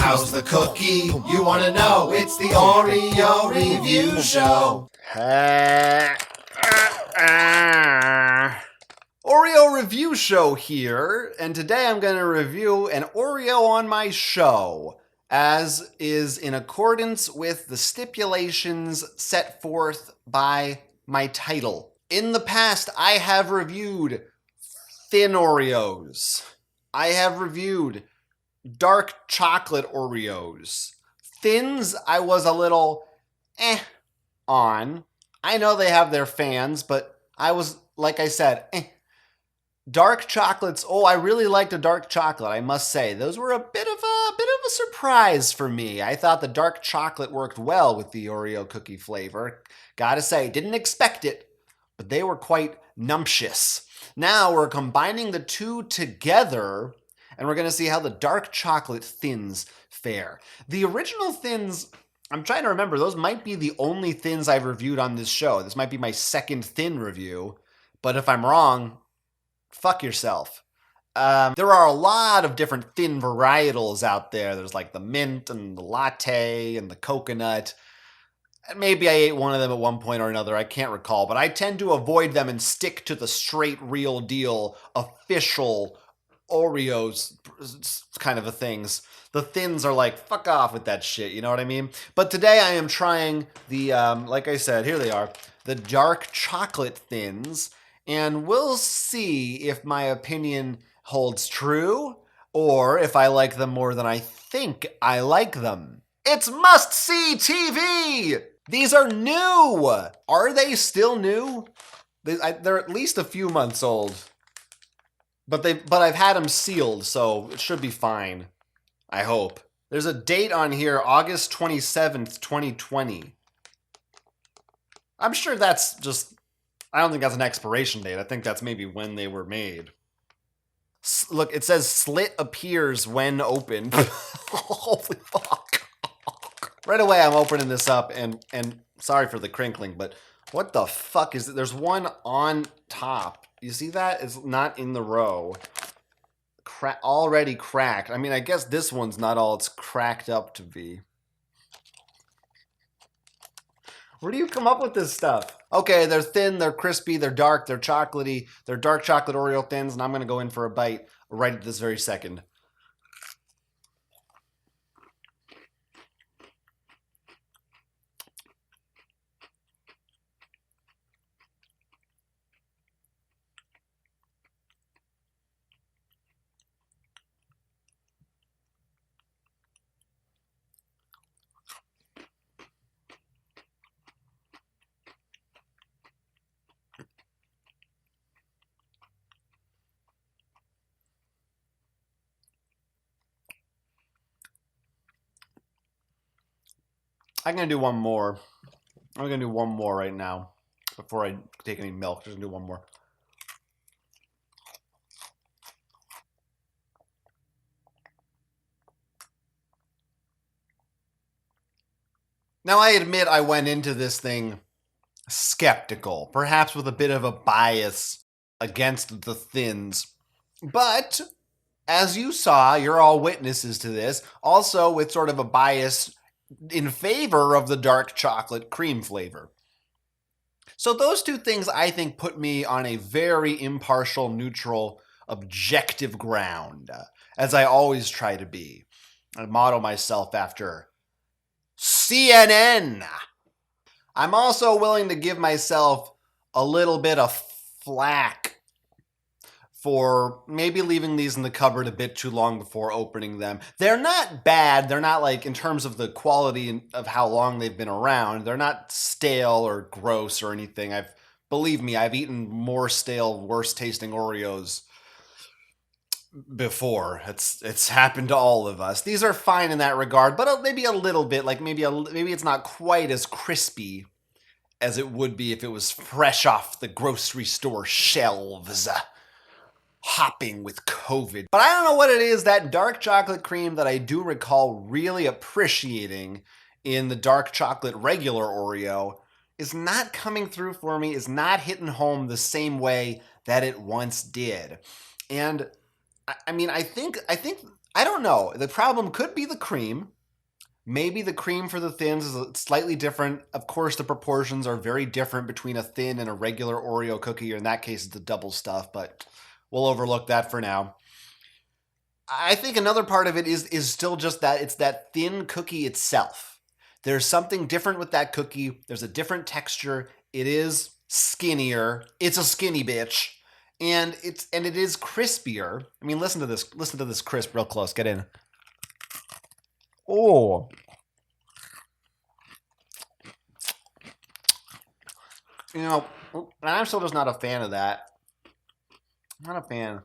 How's the cookie? You wanna know? It's the Oreo Review Show. Oreo Review Show here, and today I'm going to review an Oreo on my show, as is in accordance with the stipulations set forth by my title. In the past, I have reviewed thin Oreos. I have reviewed dark chocolate Oreos. Thins, I was a little on. I know they have their fans, but I was, like I said, Dark chocolates, I really liked a dark chocolate, I must say. Those were a bit of a surprise for me. I thought the dark chocolate worked well with the Oreo cookie flavor. Gotta say, didn't expect it, but they were quite numptious. Now we're combining the two together, and we're gonna see how the dark chocolate thins fare. The original thins, I'm trying to remember, those might be the only thins I've reviewed on this show. This might be my second thin review, but if I'm wrong, fuck yourself. There are a lot of different thin varietals out there. There's like the mint and the latte and the coconut. Maybe I ate one of them at one point or another. I can't recall, but I tend to avoid them and stick to the straight, real deal, official Oreos kind of things. The thins are like, fuck off with that shit, you know what I mean? But today I am trying the, like I said, here they are, the dark chocolate thins. And we'll see if my opinion holds true or if I like them more than I think I like them. It's must-see TV! These are new! Are they still new? They're at least a few months old. But I've had them sealed, so it should be fine. I hope. There's a date on here, August 27th, 2020. I'm sure that's just... I don't think that's an expiration date. I think that's maybe when they were made. Look, it says slit appears when opened. Holy fuck. Right away, I'm opening this up, and sorry for the crinkling, but what the fuck is it? There's one on top. You see that? It's not in the row. Already cracked. I mean, I guess this one's not all it's cracked up to be. Where do you come up with this stuff? Okay, they're thin, they're crispy, they're dark, they're chocolatey. They're dark chocolate Oreo thins, and I'm going to go in for a bite right at this very second. I'm going to do one more. I'm going to do one more right now before I take any milk. Just going to do one more. Now, I admit I went into this thing skeptical, perhaps with a bit of a bias against the thins. But, as you saw, you're all witnesses to this, also with sort of a bias in favor of the dark chocolate cream flavor. So those two things, I think, put me on a very impartial, neutral, objective ground, as I always try to be. I model myself after CNN. I'm also willing to give myself a little bit of flack for maybe leaving these in the cupboard a bit too long before opening them. They're not bad. They're not like, in terms of the quality of how long they've been around, they're not stale or gross or anything. Believe me, I've eaten more stale, worse tasting Oreos before. It's happened to all of us. These are fine in that regard, but maybe a little bit, like maybe it's not quite as crispy as it would be if it was fresh off the grocery store shelves, hopping with COVID. But I don't know what it is, that dark chocolate cream that I do recall really appreciating in the dark chocolate regular Oreo is not coming through for me, is not hitting home the same way that it once did. And I mean, I think I don't know. The problem could be the cream. Maybe the cream for the thins is slightly different. Of course, the proportions are very different between a thin and a regular Oreo cookie, or in that case, it's the double stuff, but we'll overlook that for now. I think another part of it is still just that it's that thin cookie itself. There's something different with that cookie. There's a different texture. It is skinnier. It's a skinny bitch. And it is crispier. I mean, listen to this. Listen to this crisp real close. Get in. Oh. You know, I'm still just not a fan of that. I'm not a fan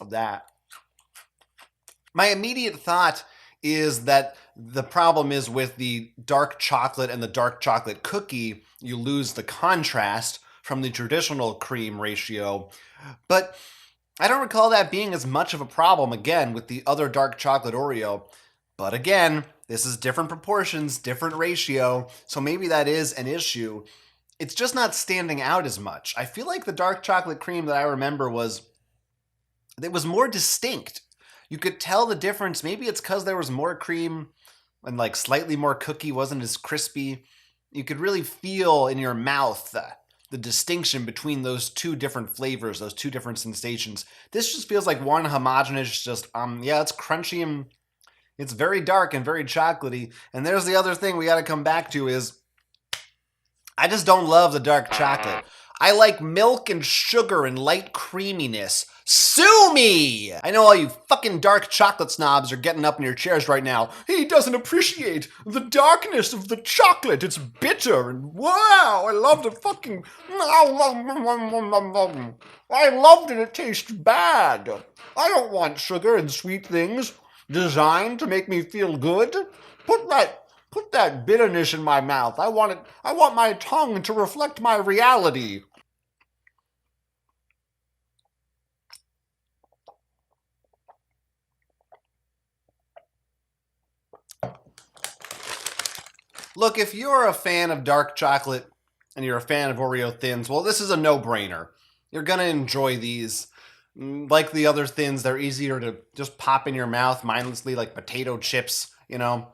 of that. My immediate thought is that the problem is with the dark chocolate and the dark chocolate cookie, you lose the contrast from the traditional cream ratio. But I don't recall that being as much of a problem, again, with the other dark chocolate Oreo. But again, this is different proportions, different ratio, so maybe that is an issue. It's just not standing out as much. I feel like the dark chocolate cream that I remember was more distinct. You could tell the difference. Maybe it's because there was more cream and like slightly more cookie, wasn't as crispy. You could really feel in your mouth the distinction between those two different flavors, those two different sensations. This just feels like one homogeneous, just, yeah, it's crunchy and it's very dark and very chocolatey. And there's the other thing we got to come back to is I just don't love the dark chocolate. I like milk and sugar and light creaminess. Sue me! I know all you fucking dark chocolate snobs are getting up in your chairs right now. He doesn't appreciate the darkness of the chocolate. It's bitter and wow, I love the fucking... I loved it. It tastes bad. I don't want sugar and sweet things designed to make me feel good. Put that bitterness in my mouth. I want my tongue to reflect my reality. Look, if you're a fan of dark chocolate and you're a fan of Oreo thins, well, this is a no-brainer. You're gonna enjoy these. Like the other thins, they're easier to just pop in your mouth mindlessly, like potato chips, you know.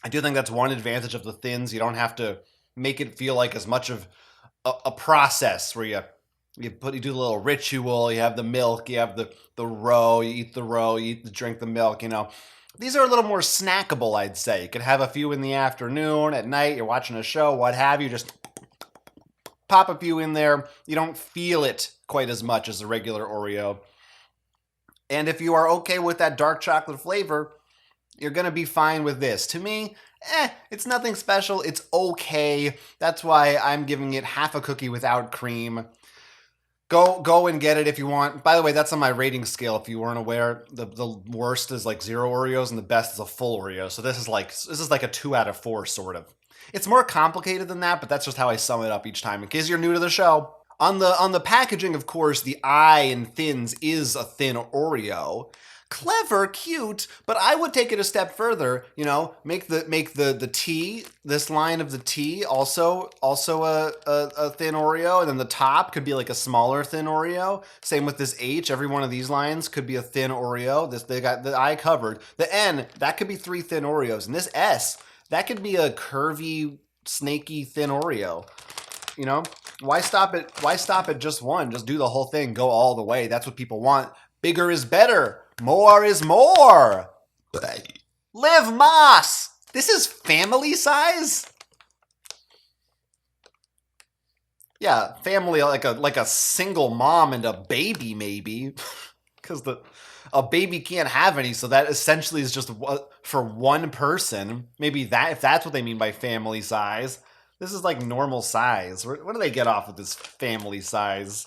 I do think that's one advantage of the thins. You don't have to make it feel like as much of a process where you do the little ritual, you have the milk, you have the row, you eat the row, you drink the milk, you know. These are a little more snackable, I'd say. You could have a few in the afternoon, at night, you're watching a show, what have you, just pop a few in there. You don't feel it quite as much as a regular Oreo. And if you are okay with that dark chocolate flavor, you're going to be fine with this. To me, it's nothing special. It's okay. That's why I'm giving it half a cookie without cream. Go and get it if you want. By the way, that's on my rating scale. If you weren't aware, the worst is like 0 Oreos and the best is a full Oreo. So this is like a 2 out of 4 sort of. It's more complicated than that, but that's just how I sum it up each time in case you're new to the show. On the packaging, of course, the I in thins is a thin Oreo. Clever, cute, but I would take it a step further, you know, make the T, this line of the T also a thin Oreo, and then the top could be like a smaller thin Oreo. Same with this H, every one of these lines could be a thin Oreo. They got the I covered. The N, that could be 3 thin Oreos, and this S, that could be a curvy, snaky thin Oreo. You know, why stop at just one? Just do the whole thing, go all the way. That's what people want. Bigger is better. More is more. Liv Moss. This is family size? Yeah, family like a single mom and a baby maybe. Cuz a baby can't have any, so that essentially is just for one person. Maybe that if that's what they mean by family size. This is like normal size. Where do they get off with this family size?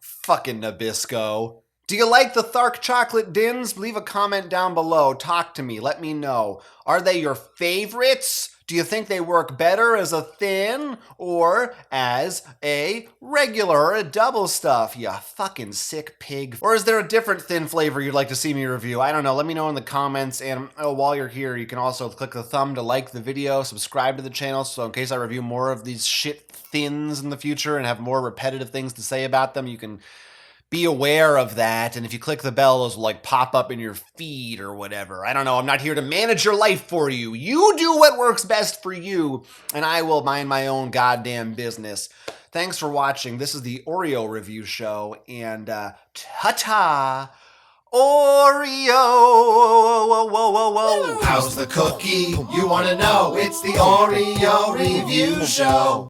Fucking Nabisco. Do you like the dark chocolate dins? Leave a comment down below. Talk to me. Let me know. Are they your favorites? Do you think they work better as a thin or as a regular or a double stuff? You fucking sick pig. Or is there a different thin flavor you'd like to see me review? I don't know. Let me know in the comments. And while you're here, you can also click the thumb to like the video, subscribe to the channel, so in case I review more of these shit thins in the future and have more repetitive things to say about them, you can be aware of that. And if you click the bell, those will like pop up in your feed or whatever. I don't know. I'm not here to manage your life for you. You do what works best for you, and I will mind my own goddamn business. Thanks for watching. This is the Oreo review show, and ta-ta! Oreo! How's the cookie? You wanna know? It's the Oreo review show.